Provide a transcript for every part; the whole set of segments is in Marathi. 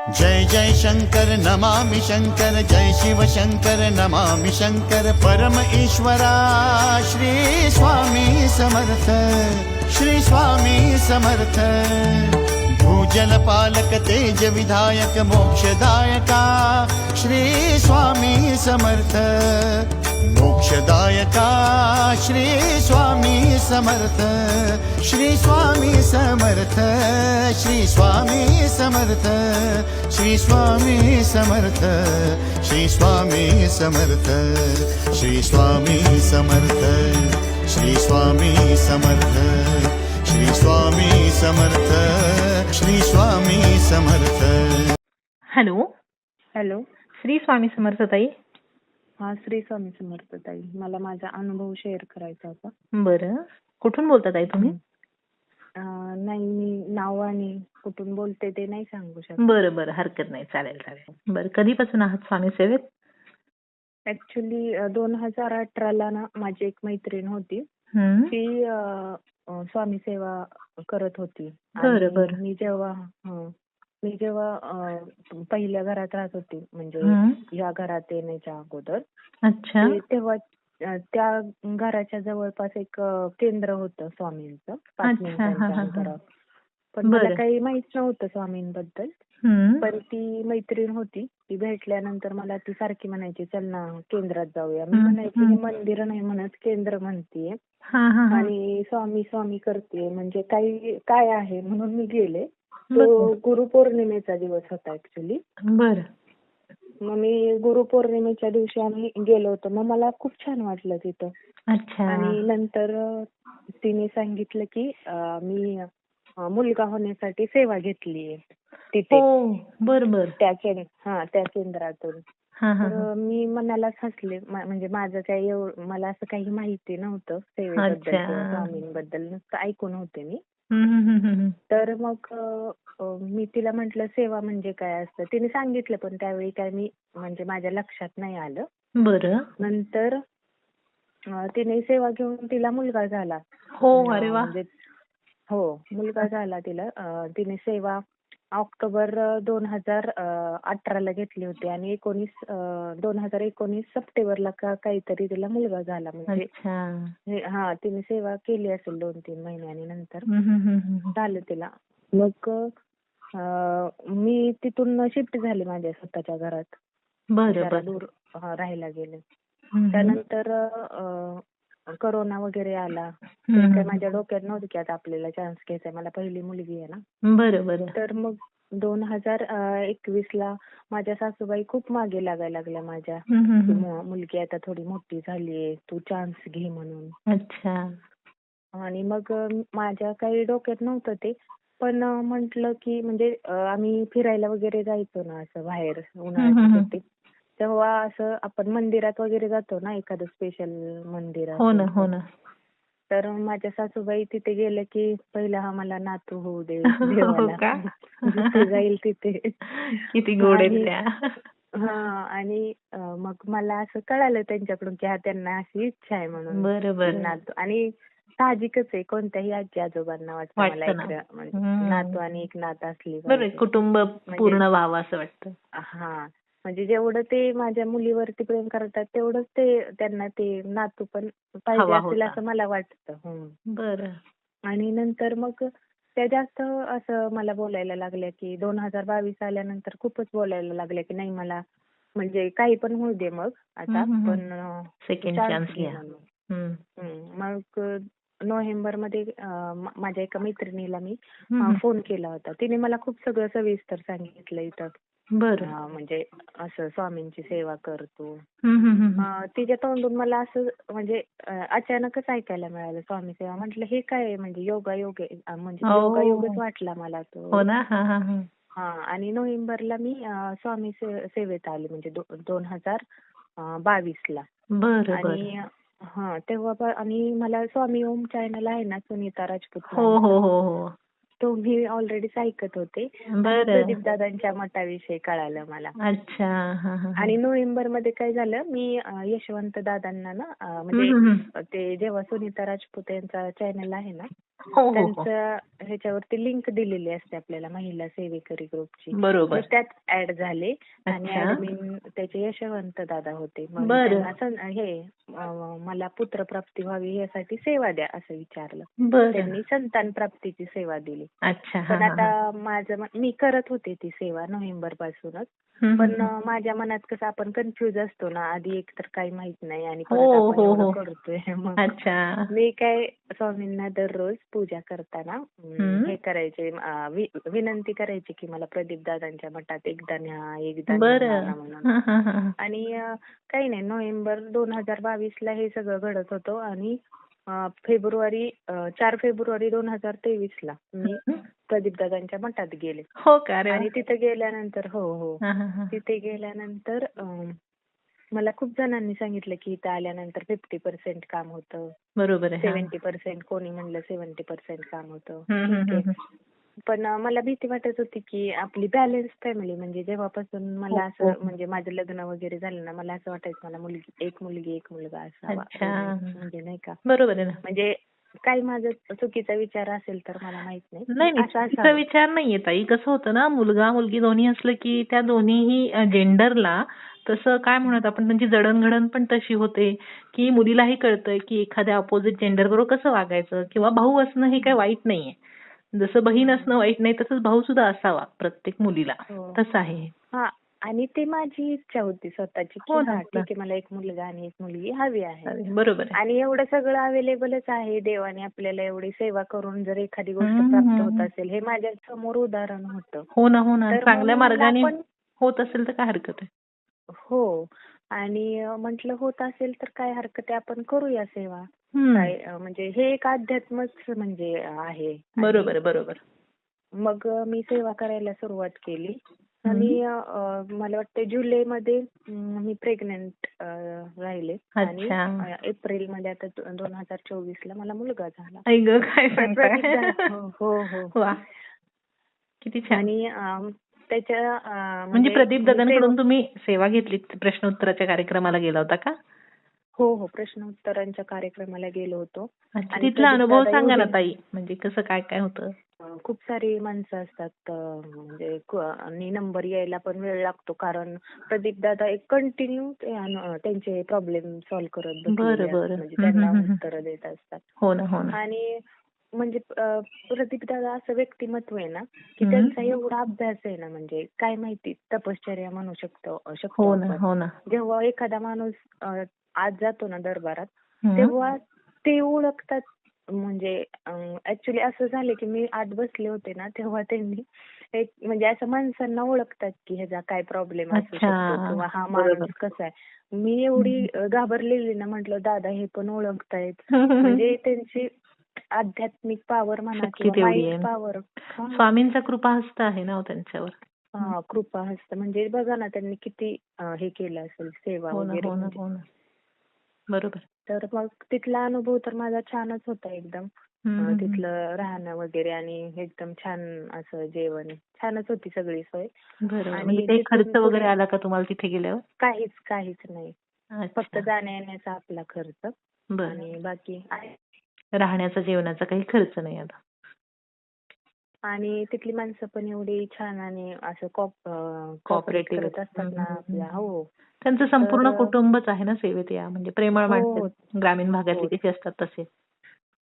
जय जय शंकर नमामि शंकर, जय शिव शंकर नमामि शंकर, परम ईश्वरा श्री स्वामी समर्थ, श्री स्वामी समर्थ। भूजल पालक तेज विधायक मोक्षदायका श्री स्वामी समर्थ, मोक्षदायका श्री स्वामी समर्थ, श्री स्वामी समर्थ, श्री स्वामी समर्थ, श्री स्वामी समर्थ, श्री स्वामी समर्थ, श्री स्वामी समर्थ, श्री स्वामी समर्थ, श्री स्वामी समर्थ, श्री स्वामी समर्थ। Hello, hello. श्री स्वामी समर्थ ताई. हा, श्री स्वामी समर्थ ताई. मला माझा अनुभव शेअर करायचा होता. बरं, कुठून बोलता ताई तुम्ही? नाही, मी नाव आणि कुठून बोलते ते नाही सांगू शकत. बरं बरं, हरकत नाही, चालेल चालेल. बरं, कधीपासून आहात स्वामी सेवेत? ऍक्च्युली 2018ला ना माझी एक मैत्रीण होती. हं. ती स्वामी सेवा करत होती. बरं आणि बरं. मी जेव्हा पहिल्या घरात राहत होती, म्हणजे हं. या घरात येण्याच्या अगोदर, अच्छा. तेव्हा त्या घराच्या जवळपास एक केंद्र होतं स्वामींचं, 5 अच्छा, हा मिनिटांच्या हा हा. अंतरावर. पण मला बरं. काही माहित नव्हतं स्वामींबद्दल. हं. पण ती मैत्रीण होती, ती भेटल्यानंतर मला ती सारखी म्हणायची, चल ना केंद्रात जाऊया. मी म्हणायची, हे मंदिर नाही म्हणत, केंद्र म्हणतीये हा हा हा. आणि स्वामी स्वामी करते, म्हणजे काय आहे, म्हणून मी गेले. तो बरं. गुरुपौर्णिमेचा दिवस होता ऍक्च्युली. बरं. मग मी गुरुपौर्णिमेच्या दिवशी आम्ही गेलो होतो. मग मला खूप छान वाटलं तिथं. अच्छा. आणि नंतर तिने सांगितलं की मी मुलगा होण्यासाठी सेवा घेतलीये तिथे, हो, बरं बरं. त्या केंद्रातून. हा हा हा. तर मी मनालाच हसले. म्हणजे माझं काही मला असं काही माहिती नव्हतं सेवेबद्दल अच्छा. किंवा स्वामींबद्दल, नुसतं ऐकून होते मी. तर मग मी तिला म्हटलं, सेवा म्हणजे काय असतं? तिने सांगितलं, पण त्यावेळी काय मी म्हणजे माझ्या लक्षात नाही आलं. बरं. नंतर तिने सेवा घेऊन तिला मुलगा झाला. हो, अरे वा. म्हणजे हो, मुलगा झाला तिला. तिने सेवा ऑक्टोबर 2018ला घेतली होती आणि 2019 सप्टेंबरला काहीतरी तिला मुलगा झाला. म्हणजे अच्छा. तिने सेवा केली असेल 2-3 महिन्यांनी, नंतर हम्म. झालं तिला. मग मी तिथून शिफ्ट झाले माझ्या स्वतःच्या घरात. बरं जरा बरं. दूर राहायला गेले. हम्म. त्यानंतर करोना वगैरे आला. ते काय माझ्या डोक्यात नव्हतं की आता आपल्याला चान्स घ्यायचा. मला पहिली मुलगी आहे ना. बरं बरं. तर मग 2021ला माझ्या सासूबाई खूप मागे लागायला लागल्या माझ्या. मुलगी आता थोडी मोठी झालीये, तू चान्स घे म्हणून. अच्छा. आणि मग माझ्या काही डोक्यात नव्हतं ते. पण म्हटलं की म्हणजे आम्ही फिरायला वगैरे जायचो ना असं बाहेर उन्हाळ्याच्या सुट्टीत. तेव्हा असं आपण मंदिरात वगैरे जातो ना, एखादं स्पेशल मंदिर हो ना, असेल हो तर. ना. तर माझ्या सासूबाई तिथे गेले की पहिला हा मला नातू होऊ दे हो देवाला. का? जिथे जाईल तिथे. किती गोड आहेत त्या. आणि मग मला असं कळालं त्यांच्याकडून की त्यांना अशी इच्छा आहे म्हणून. बरोबर. नातू. आणि साहजिकच आहे, कोणत्याही आजी आजोबांना वाटतं मला वाटतं ना. एक म्हणजे नातू आणि एक नात असली बरोबर, पाहिजे. कुटुंब पूर्ण व्हावं असं वाटतं. म्हणजे जेवढं ते माझ्या मुलीवरती प्रेम करतात, तेवढंच ते त्यांना ते नातू पण पाहिजे हवा असेल होता. असं मला वाटतं. बरं. आणि नंतर मग त्या जास्त असं मला बोलायला लागल्या की 2022 आल्यानंतर खूपच बोलायला लागल्या की नाही, मला म्हणजे काही पण होऊ दे मग आता, पण सेकंड चान्स घ्या. म्हणून. मग नोव्हेंबरमध्ये माझ्या एका मैत्रिणीला मी फोन केला होता. तिने मला खूप सगळं सविस्तर सांगितलं इथं. बरं. म्हणजे असं स्वामींची सेवा करतो. हम्म. तिच्या तोंडून मला असं म्हणजे अचानकच ऐकायला मिळालं स्वामी सेवा. म्हटलं हे काय आहे? म्हणजे योगायोग आहे. म्हणजे योगायोगच वाटला मला तो. हो ना. आणि नोव्हेंबरला मी स्वामी सेवेत आले, म्हणजे 2022ला. बरं आणि तेव्हा आणि मला स्वामी ओम चॅनल आहे ना, सुनीता राजपूत, हो. तो मी ऑलरेडीच ऐकत होते. प्रदीप दादांच्या मठाविषयी कळालं मला. अच्छा. आणि नोव्हेंबर मध्ये काय झालं, मी यशवंत दादांना ना, म्हणजे ते जेव्हा सुनीता राजपूत यांचा चॅनल आहे ना, हो हो हो. त्यांचं ह्याच्यावरती लिंक दिलेली असते आपल्याला महिला सेवेकरी ग्रुपची. बरोबर. मी त्यात ऍड झाले आणि अच्छा. ऍडमिन त्याचे यशवंत दादा होते. मग मी बरं. मला पुत्रप्राप्ती व्हावी यासाठी सेवा द्या असं विचारलं. बरं. त्यांनी संतान प्राप्तीची सेवा दिली. अच्छा. पण हा, हा, हा. आता मी करत होते ती सेवा नोव्हेंबर पासूनच. हम्म, पण हम्म, हम्म. माझ्या मनात कसं आपण कन्फ्युज असतो ना, आधी एक तर काही माहित नाही आणि हो परत आपण हो एवढं हो. करतोय. मग अच्छा. मी काय स्वामींना दररोज पूजा करताना हम्म. हे करायचे, विनंती करायची की मला प्रदीप दादांच्या मठात एकदा न्या बरं. ना म्हणून. हा, हा, हा, हा. आणि काही नाही, नोव्हेंबर 2022 ला हे सगळं घडत होतं आणि 4 फेब्रुवारी 2023 ला मी हम्म. प्रदीप दादांच्या मठात गेले. हो का? अरे वा. आणि तिथे गेल्यानंतर हा, हा, हा. तिथे गेल्यानंतर मला खूप जणांनी सांगितलं की इथं आल्यानंतर 50% काम होतं, बरोबर आहे. हा. 70%, कोणी म्हणलं 70% काम होतं. हम्म, हम्म, ठीक आहे. हम्म. पण मला भीती वाटत होती की आपली बॅलन्स फॅमिली, म्हणजे जेव्हापासून मला हो, असं हो. म्हणजे माझं लग्न वगैरे झालं ना, मला असं वाटायचं मला एक मुलगी एक मुलगा असावा. अच्छा. म्हणजे नाही का, बरोबर आहे ना. म्हणजे काही माझा चुकीचा विचार असेल तर मला माहित नाही. नाही नाही, असं चुकीचा असावं. विचार नाहीये ताई. कसं होतं ना, मुलगा मुलगी दोन्ही असलं की त्या दोन्हीही जेंडरला तसं काय म्हणत आपण, त्यांची जडणघडण पण तशी होते की मुलीलाही कळतंय की एखाद्या अपोजिट जेंडर बरोबर कसं वागायचं, किंवा भाऊ असणं हे काही वाईट नाहीये. जसं बहीण असणं वाईट नाही, तसंच भाऊ सुद्धा असावा प्रत्येक मुलीला. हो. तसं आहे. हा, आणि ती माझी इच्छा होती स्वतःची की हो ना, हा हो ठीक ना. आहे, मला एक मुलगा आणि एक मुलगी हवी आहे. अरे, बरोबर आहे. आणि एवढं सगळं अवेलेबलच आहे, देवाने आपल्याला एवढी सेवा करून जर एखादी गोष्ट हम्म, प्राप्त हम्म, होत हम्म. असेल, हे माझ्या समोर उदाहरण होतं. हो ना, हो ना. तर चांगल्या म्हणून मला मार्गाने आपण होत असेल तर काय हरकत आहे. हो, आणि म्हटलं होत असेल तर काय हरकत आहे, आपण करूया सेवा. हम्म. म्हणजे हे एक अध्यात्मच म्हणजे आहे. बरोबर आहे, बरोबर. मग मी सेवा करायला सुरुवात केली हम्म. आणि मला वाटतं जुलैमध्ये मी प्रेग्नंट राहिले. आणि अच्छा. एप्रिलमध्ये आता 2024 ला मला मुलगा झाला. आई गं, काय तर प्रदीप सांगताय? हो हो हो. वा, किती छान. आणि त्याच्या म्हणजे म्हणजे प्रदीप मी दादांकडून तुम्ही सेवा घेतली, प्रश्नोत्तराच्या कार्यक्रमाला गेला होता का? हो प्रश्नोत्तरांच्या कार्यक्रमाला गेलो होतो. अच्छा, आणि तिथला प्रदीप अनुभव दादा सांगा ना एवढे ताई, म्हणजे कसं काय काय होतं? खूप सारी माणसं असतात, म्हणजे आणि नंबर यायला पण वेळ लागतो, कारण प्रदीप दादा एक कंटिन्यू त्यांचे प्रॉब्लेम सॉल्व्ह करत बसलेले बरं असतात, बरं. म्हणजे हम्म, त्यांना हम्म, हम्म. उत्तरं देत असतात. हो ना, हो ना. आणि म्हणजे प्रदीप दादा असं व्यक्तिमत्व आहे ना की हम्म. त्यांचा एवढा अभ्यास आहे ना, म्हणजे काय माहिती, तपश्चर्या म्हणू शकतो हो ना, आपण. हो ना. जेव्हा एखादा माणूस आज जातो ना दरबारात, हम्म. तेव्हा ते ओळखतात. म्हणजे ऍक्च्युली असं झालं की मी आत बसले होते ना, तेव्हा त्यांनी एक म्हणजे असं माणसांना ओळखतात की ह्याचा काय प्रॉब्लेम असू अच्छा. शकतो किंवा हा बरोबर. माणूस कसा आहे. मी एवढी घाबरलेली ना, म्हटलं दादा हे पण ओळखतायत. हम्म. म्हणजे त्यांची आध्यात्मिक पॉवर म्हणा शक्ती किंवा तेवढी माइंड आहे. पॉवर, स्वामींचा कृपाहस्त आहे ना हो त्यांच्यावर. कृपा हस्त. म्हणजे बघा ना त्यांनी किती हे केलं असेल, सेवा हो ना, वगैरे हो ना, म्हणजे. हो ना. बरोबर. तर मग तिथला अनुभव तर माझा छानच होता एकदम. हम्म, हम्म, हम्म. तिथलं राहणं वगैरे आणि एकदम छान असं जेवण, छानच होती सगळी सोय. बरोबर. म्हणजे आणि काही तिथून खर्च वगैरे पुढे आला का तुम्हाला तिथे गेल्यावर? काहीच नाही. फक्त अच्छा. जाण्या येण्याचा आपला खर्च बरं. आणि बाकी आहे. राहण्याचा जेवणाचा काही खर्च नाही आला. आणि तिथली माणसं पण एवढी छान आणि असं कॉपरेट कोऑपरेटिव्ह. करत असतात ना आपल्या. हो. त्यांचं संपूर्ण तर कुटुंबच आहे ना सेवेत या, म्हणजे प्रेमळ हो माणसं ग्रामीण भागातली हो कशी असतात तसे.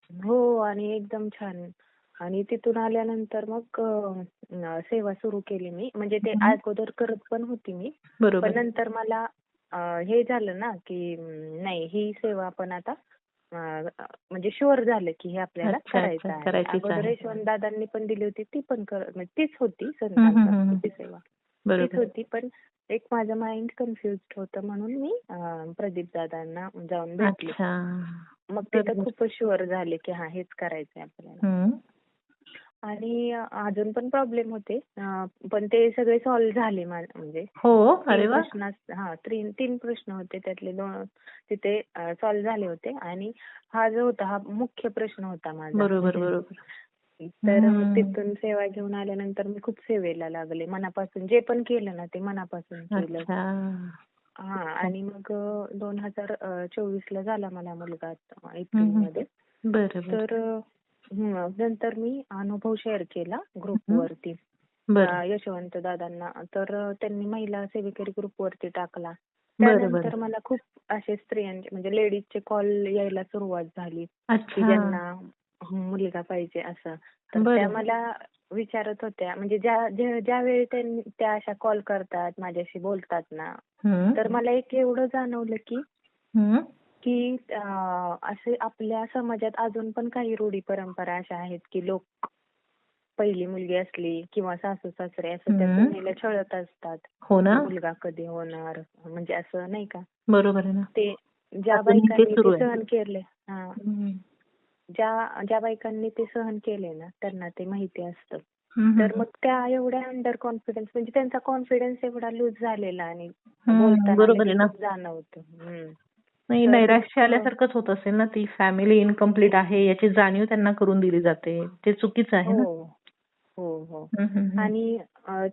हो, आणि एकदम छान. आणि तिथून आल्यानंतर मग सेवा सुरू केली मी. म्हणजे ते हम्म. अगोदर करत पण होती मी. बरोबर. पण नंतर मला हे झालं ना की नाही, ही सेवा आपण आता म्हणजे शुअर झालं की हे आपल्याला अच्छा, करायचं अच्छा. आहे. करायचीच अगोदर आहे. यशवंत दादांनी पण दिली होती, ती पण म्हणजे तीच होती हम्म, संतान हम्म, हम्म. प्राप्तीची सेवा. तीच बरोबर. होती, पण एक माझं माइंड कन्फ्युज्ड होतं म्हणून मी प्रदीप दादांना जाऊन भेटले. अच्छा. मग तिथं बरोबर. खूपच शुअर झाले की हा हेच करायचंय आपल्याला. हम्म. आणि अजून पण प्रॉब्लेम होते, पण ते सगळे सॉल्व्ह झाले म्हणजे. हो, अरे वा. तीन प्रश्न होते, त्यातले 2 तिथे सॉल्व्ह झाले होते. आणि हा जो होता हा मुख्य प्रश्न होता माझा. बरोबर, बरोबर. तर मग तिथून सेवा घेऊन आल्यानंतर मी खूप सेवेला लागले मनापासून. जे पण केलं ना ते मनापासून केलं. अच्छा. आणि मग 2024 ला झाला मला मुलगा हम्म. एप्रिलमध्ये. बरोबर. तर नंतर मी अनुभव शेअर केला हम्म. ग्रुपवरती बरं यशवंत दादांना. तर त्यांनी महिला सेवेकरी ग्रुपवरती टाकला. बरं बरं. त्यानंतर मला खूप असे स्त्रियांचे म्हणजे लेडीजचे कॉल यायला सुरुवात झाली की अच्छा. ज्यांना मुलगा पाहिजे असं. तर त्या बरं. मला विचारत होत्या म्हणजे ज्यावेळी त्या अशा कॉल करतात माझ्याशी बोलतात ना, हम्म. तर मला एक एवढं जाणवलं की हम्म. की असे आपल्या समाजात अजून पण काही रूढी परंपरा अशा आहेत की लोक पहिली मुलगी असली किंवा सासू सासरे असं त्या हम्म. सुनेला छळत असतात हो ना. की मुलगा कधी होणार, म्हणजे असं नाही का. बरोबर आहे ना. ते ज्या अजूनही ते बायकांनी सुरू ते आहे. सहन केले हम्म. ज्या बायकांनी ते सहन केले ना त्यांना ते माहिती असतं. हम्म. तर मग त्या एवढ्या अंडर कॉन्फिडन्स म्हणजे त्यांचा कॉन्फिडन्स एवढा लूज झालेला आणि हम्म. बोलताना बरोबर हे आहे ना. खूप जाणवतं. नाही, तर मग नैराश्य आल्यासारखंच होत असेल ना. ती फॅमिली इनकम्प्लीट आहे याची जाणीव त्यांना करून दिली जाते. ते चुकीचं आहे ना. हो हो हो हम्म. हम्म. आणि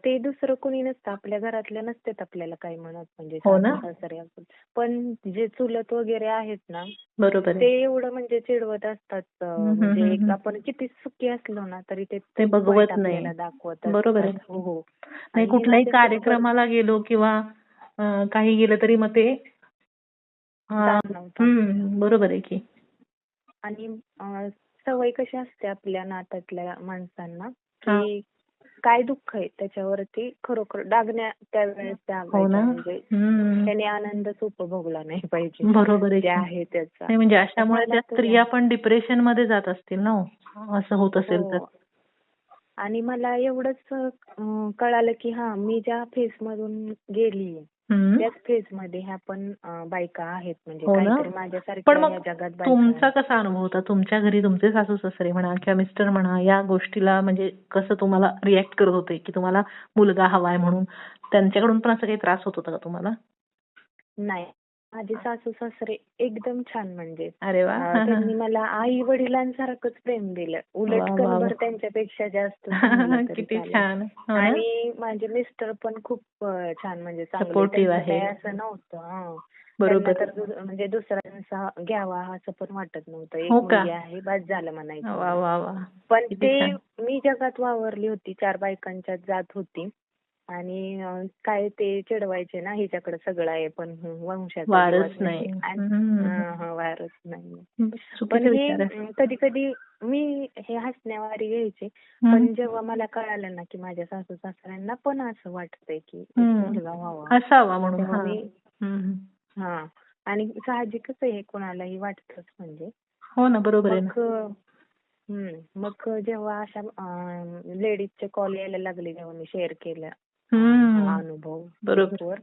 ते दुसरं कोणी नसतं, आपल्या घरातले नसतात आपल्याला काही म्हणत म्हणजे हो सासू ना. सासरे आपण. पण जे चुलत वगैरे आहेत ना बरोबर ते आहे. एवढं म्हणजे चिडवत असतात हम्म. हम्म. म्हणजे हम्म. आपण किती सुखी असलो ना तरी ते ते तोच वाईट बघवत नाही. आपल्याला दाखवत बरोबर असतात. आहे. हो हो नाही, आणि हे कुठल्याही माझ्याबरोबर कार्यक्रमाला गेलो किंवा काही गेलं तरी मग ते जाणवतं. बरोबर आहे की. आणि सवय कशी असते आपल्या नात्यातल्या माणसांना हा. की काय दुःख आहे त्याच्यावरती खरोखर त्यावेळेस हो ना. डागायच्या म्हणजे हम्म. त्याने आनंदच उपभोगला नाही पाहिजे बरोबर आहे जे की. आहे त्याचा. नाही म्हणजे तर अशामुळे मला त्या तरी स्त्रिया पण डिप्रेशन मध्ये जात असतील ना हो? असं होत असेल तर. हो आणि मला एवढंच कळालं की मी ज्या फेज मधून गेलीये हम्म. त्याच फेज मध्ये ह्या पण बायका आहेत म्हणजे हो ना. काहीतरी पण माझ्यासारख्या मग ह्या जगात बायका तुमचा आहेत. कसा अनुभव होता? तुमच्या घरी तुमचे सासू सासरे म्हणा किंवा मिस्टर म्हणा या गोष्टीला म्हणजे कसं तुम्हाला रिॲक्ट करत होते की तुम्हाला मुलगा हवाय म्हणून? त्यांच्याकडून पण असं काही त्रास होत होता का तुम्हाला? नाही, माझे सासू सासरे एकदम छान म्हणजे अरे वा. त्यांनी मला आई वडिलांसारखंच प्रेम दिलं. वा उलट वा वा. कणभर त्यांच्यापेक्षा जास्त म्हणलं तरी किती चालेल. छान. हो ना. आणि माझे मिस्टर पण खूप छान म्हणजे चांगले. सपोर्टिव्ह त्यांचं आहे. काही असं नव्हतं. त्यांना बरोबर तर आहे. म्हणजे दुसऱ्यांचा घ्यावा असं पण वाटत नव्हतं. एक हो का? मुलगी आहे बस झालं म्हणायचे वा ते. वा वा. पण किती ते छान. मी जगात वावरली होती, 4 बायकांच्यात जात होती आणि काय ते चिडवायचे ना हिच्याकडे सगळं आहे पण वंशाचा वारच दिवस नाही. नाही हम्म. वारच नाही. पण चुकीचे हे विचार आहे. कधी कधी मी हे हसण्यावारी घ्यायचे. हम्म. पण जेव्हा मला कळालं ना की माझ्या सासू सासऱ्यांना पण असं वाटतंय की एक मुलगा व्हावा, असावा म्हणून. तेव्हा हा. मी हम्म. आणि साहजिकच आहे हे कोणालाही वाटतंच म्हणजे. हो ना. बरोबर आहे ना. मग जेव्हा अशा लेडीजचे कॉल यायला लागले जेव्हा मी शेअर केला हा अनुभव बरोबर. ग्रुपवर,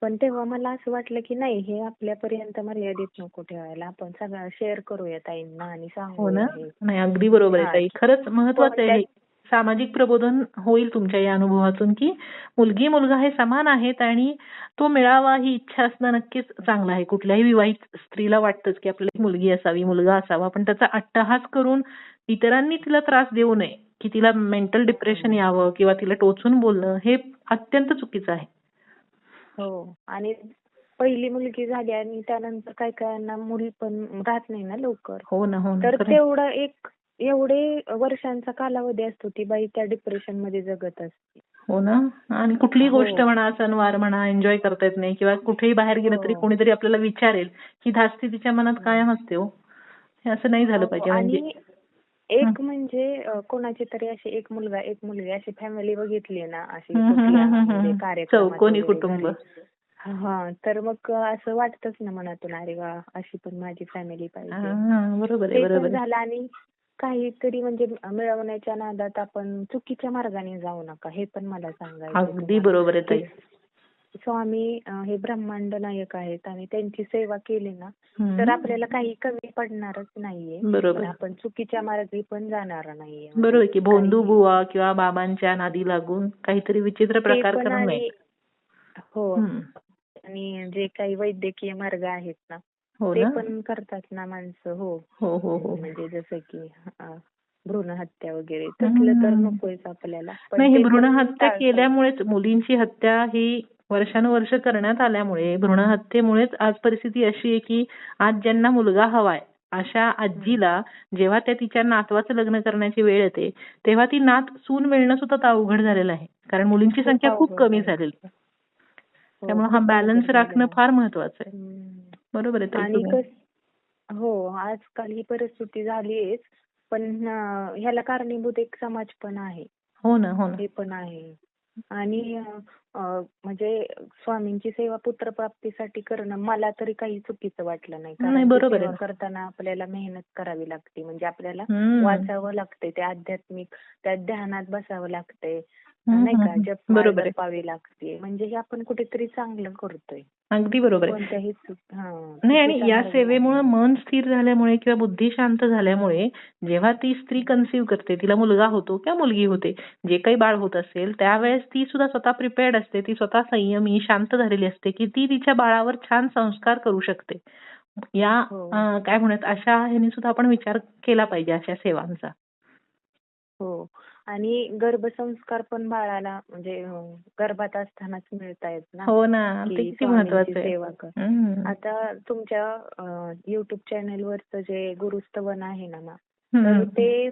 पण तेव्हा मला असं वाटलं की नाही हे आपल्यापर्यंत मर्यादित नको ठेवायला, आपण सगळं शेअर करूया ताईंना आणि हो सांगूया ना. हे. नाही, अगदी बरोबर आहे ताई. खरंच महत्वाचं आहे कोणत्या हे. सामाजिक प्रबोधन होईल तुमच्या या अनुभवातून की मुलगी मुलगा हे समान आहेत आणि तो मिळावा ही इच्छा असणं नक्कीच चांगलं आहे. कुठल्याही विवाहित स्त्रीला वाटतंच की आपल्याला एक मुलगी असावी, मुलगा असावा. पण त्याचा अट्टहास करून इतरांनी तिला त्रास देऊ नये की तिला मेंटल डिप्रेशन यावं किंवा तिला टोचून बोलणं हे अत्यंत चुकीचं आहे. हो आणि पहिली मुलगी झाली आणि त्यानंतर काही काहींना मुली पण राहत नाही ना लवकर. हो ना. हो ना. तर खरं आहे. तेवढं एवढे वर्षांचा कालावधी असतो ती बाई त्या डिप्रेशन मध्ये जगत असते. हो ना. आणि कुठलीही गोष्ट हो म्हणा, सणवार म्हणा, एन्जॉय करता येत नाही किंवा कुठेही बाहेर गेलं तरी हो कोणीतरी आपल्याला विचारेल ही धास्ती तिच्या मनात कायम असते हो. हे असं नाही झालं हो पाहिजे म्हणजे. आणि एक म्हणजे कोणाची तरी अशी एक मुलगा एक मुलगी अशी फॅमिली बघितली ना अशी कुठल्या म्हणजे कार्यक्रमात चौकोनी वगैरे कुटुंब. घरी, तर मग असं वाटतच ना मनातून अरे वा अशी पण माझी फॅमिली पाहिजे. बरोबर आहे. ते बरोबर पण आहे. झालं आणि काहीतरी म्हणजे मिळवण्याच्या नादात आपण चुकीच्या मार्गाने जाऊ नका हे पण मला सांगायचं अगदी तुम्हाला बरोबर आहे की ताई. स्वामी हे ब्रह्मांड नायक आहेत आणि त्यांची सेवा केली ना तर आपल्याला काही कमी पडणारच नाहीये बरोबर. आणि आपण चुकीच्या मार्गी पण जाणार नाहीये. बरोबर म्हणजे की भोंदू बुवा किंवा बाबांच्या नादी लागून काहीतरी विचित्र ते प्रकार पण करू नये. आणि हो आणि जे काही वैद्यकीय मार्ग आहेत ना हो ते ना. पण करतात ना माणसं. हो हो हो. म्हणजे जसं की भ्रूण हत्या वगैरे तसलं तर नकोच आपल्याला. पण नाही, ही ते भ्रूण पण हत्या टाळता येईल. केल्यामुळेच मुलींची हत्या ही वर्षानुवर्ष करण्यात आल्यामुळे भ्रूण हत्येमुळेच आज परिस्थिती अशी आहे की आज ज्यांना मुलगा हवाय अशा आजीला जेव्हा त्या तिच्या नातवाचं लग्न करण्याची वेळ येते तेव्हा ती नात सून मिळणं सुद्धा आता अवघड झालेलं आहे, कारण मुलींची संख्या खूप अवघड कमी झालं. झालेली आहे. हो, त्यामुळे हा खूप बॅलन्स अवघड राखणं झालं. फार महत्वाचं आहे. हम्म. बरोबर आहे ताई आणि तुम्ही. हो, आजकाल ही परिस्थिती झालीच, पण ह्याला कारणीभूत एक समाज पण आहे. हो ना, हो ना. हे पण आहे. आणि म्हणजे स्वामींची सेवा पुत्रप्राप्तीसाठी करणं मला तरी काही चुकीचं वाटलं नाही. नाही, कारण ती बरोबर आहे सेवा ना. करताना आपल्याला मेहनत करावी लागते. म्हणजे आपल्याला हम्म. वाचावं लागते, ते आध्यात्मिक, त्या ध्यानात बसावं लागते, हम्म, नाही का, हम्म. जपमाळ बरोबर आहे. जपावी लागते. म्हणजे हे आपण कुठेतरी चांगलं करतोय. अगदी बरोबर आहे. कोणत्याही नाही, आणि चुकीचा या मार्ग सेवेमुळे नाही. मन स्थिर झाल्यामुळे किंवा बुद्धी शांत झाल्यामुळे जेव्हा ती स्त्री कन्सीव्ह करते, तिला मुलगा होतो किंवा मुलगी होते, जे काही बाळ होत असेल त्यावेळेस ती सुद्धा स्वतः प्रिपेअर्ड असते, ती स्वतः संयमी शांत झालेली असते की ती तिच्या बाळावर छान संस्कार करू शकते. या हो, काय म्हणत अशा ह्यानी सुद्धा आपण विचार केला पाहिजे अशा सेवांचा. हो. आणि गर्भसंस्कार पण बाळाला म्हणजे गर्भात असतानाच मिळतायत ना, हो ना, ते की किती स्वामींची महत्वाचं आहे. सेवा कर. हम्म. आता तुमच्या YouTube चॅनलवरचं जे गुरुस्तवन आहे ना तर हम्म. ते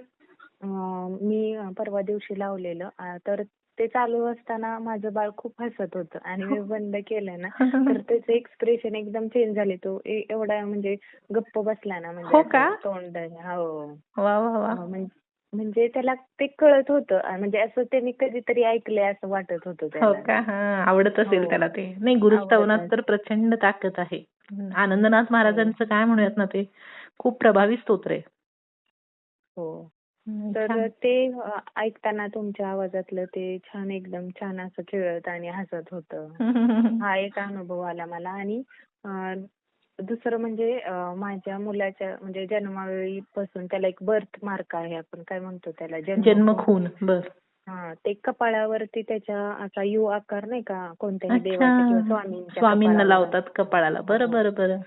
मी परवा दिवशी लावलेलं. तर ते चालू असताना माझं बाळ खूप हसत होतं आणि मी बंद केलं ना तर त्याचं एक्सप्रेशन एकदम चेंज झाले. तो एवढा म्हणजे गप्प बसला ना, म्हणजे हो असं का? तोंड. हो. वा वा वा. म्हणजे त्याला ते कळत होतं. म्हणजे असं त्यांनी कधीतरी ऐकलंय असं वाटत होतं हो त्याला. का? हा, आवडत असेल हो. त्याला ते. नाही, आवडत गुरुस्तवनात तर असेल. प्रचंड ताकद आहे. आनंदनाथ हो. महाराजांचं काय म्हणूयात ना, ते खूप प्रभावी स्तोत्र आहे. हो. छान. तर ते ऐकताना तुमच्या आवाजातलं ते छान, एकदम छान असं खेळत आणि हसत होतं. हा एक अनुभव आला मला. आणि दुसरं म्हणजे माझ्या मुलाच्या म्हणजे जन्मावेळीपासून त्याला एक बर्थ मार्क आहे, आपण काय म्हणतो त्याला, जन्मखून. जन्मखून. बर. ते कपाळावरती त्याच्या असा यू आकार, नाही का, कोणत्याही अच्छा. देवाच्या किंवा स्वामींच्या स्वामींना कपाळावर लावतात कपाळाला. बरं हो. बरं बरं.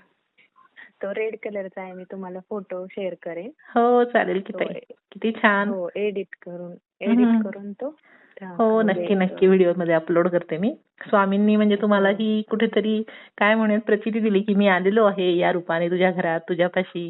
तो रेड कलरचा आहे. मी तुम्हाला फोटो शेअर करेन. हो, चालेल की तो ताई. किती छान. हो, एडिट हम्म. करून तो हो, म्हणजे नक्की नक्की व्हिडिओ मध्ये अपलोड करते मी. स्वामींनी म्हणजे तुम्हाला ही कुठेतरी काय म्हणूयात प्रचिती दिली की मी आलेलो आहे या रूपाने तुझ्या घरात, तुझ्यापाशी.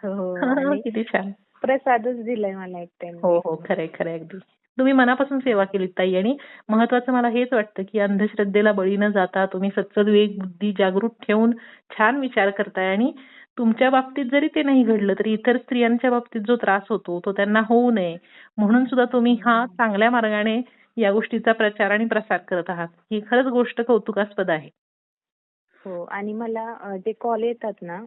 हो. आणि किती छान. प्रसादच दिलाय मला एक हो त्यांनी. हो, खरंय खरंय, अगदी. तुम्ही मनापासून सेवा केलीत ताई. आणि महत्वाचं मला हेच वाटतं की अंधश्रद्धेला बळी न जाता तुम्ही सत्सद्विवेक बुद्धी जागृत ठेवून छान विचार करताय. आणि तुमच्या बाबतीत जरी ते नाही घडलं तरी इतर स्त्रियांच्या बाबतीत जो त्रास होतो तो त्यांना होऊ नये म्हणून सुद्धा तुम्ही हा चांगल्या मार्गाने या गोष्टीचा प्रचार आणि प्रसार करत आहात. ही खरंच गोष्ट कौतुकास्पद आहे. हो. आणि मला जे कॉल येतात ना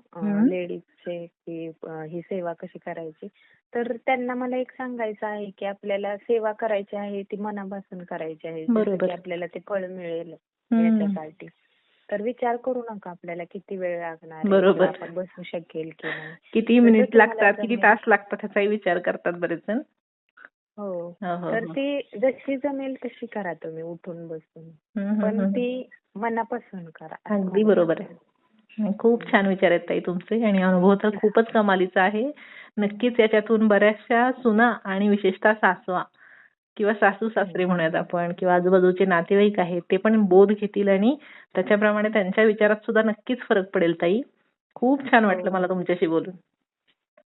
लेडीजचे की ही सेवा कशी करायची, तर त्यांना मला एक सांगायचं आहे की आपल्याला सेवा करायची आहे ती मनापासून करायची आहे. जसं बरोबर. की आपल्याला ते फळ मिळेल हम्म. याच्यासाठी. तर विचार करू नका आपल्याला किती वेळ लागणार आहे, बरोबर. किंवा आपण बसू शकेल की नाही. किती जसं मिनिट तुम्हाला लागतात, किती जमेल. तास लागतात ह्याचाही विचार करतात बरेच जण. हो. हो, हो, तर हो. ती जशी जमेल तशी करा तुम्ही उठून बसून. हम्म, पण हम्म. ती मनापासून करा असं अगदी मला बरोबर वाटतं. आहे. खूप छान विचार आहेत ताई तुमचे. आणि अनुभव तर खूपच कमालीचा आहे. नक्कीच याच्यातून बऱ्याचशा सुना आणि विशेषतः सासवा किंवा सासू सासरे म्हणूयात आपण किंवा आजूबाजूचे नातेवाईक आहेत ते पण बोध घेतील आणि त्याच्याप्रमाणे त्यांच्या विचारात सुद्धा नक्कीच फरक पडेल ताई. खूप छान वाटलं मला तुमच्याशी बोलून.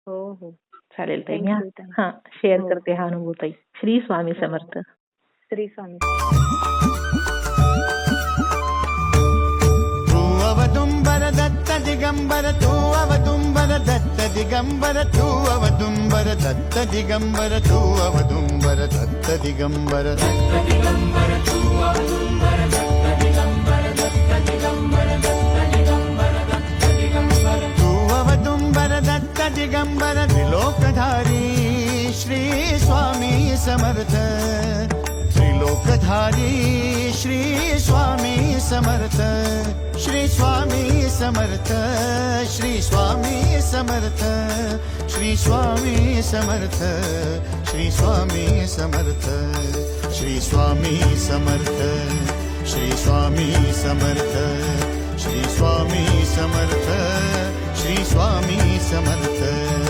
हो हो. चालेल ताई. Thank you, ताई. हा, शेअर हो. करते हा अनुभव ताई. श्री स्वामी समर्थ. श्री स्वामी. तू अवदुंबर दत्त दिगंबर, तू अवदुंबर दत्त दिगंबर, तू अवदुंबर दत्त दिगंबर, तू अवदुंबर दत्त दिगंबर. तू अवदुंबर दत्त दिगंबर, त्रिलोकधारी श्री स्वामी समर्थ. त्रिलोकधारी श्री स्वामी समर्थ. श्री स्वामी समर्थ. श्री स्वामी समर्थ. श्री स्वामी समर्थ. श्री स्वामी समर्थ. श्री स्वामी समर्थ. श्री स्वामी समर्थ. श्री स्वामी समर्थ. श्री स्वामी समर्थ.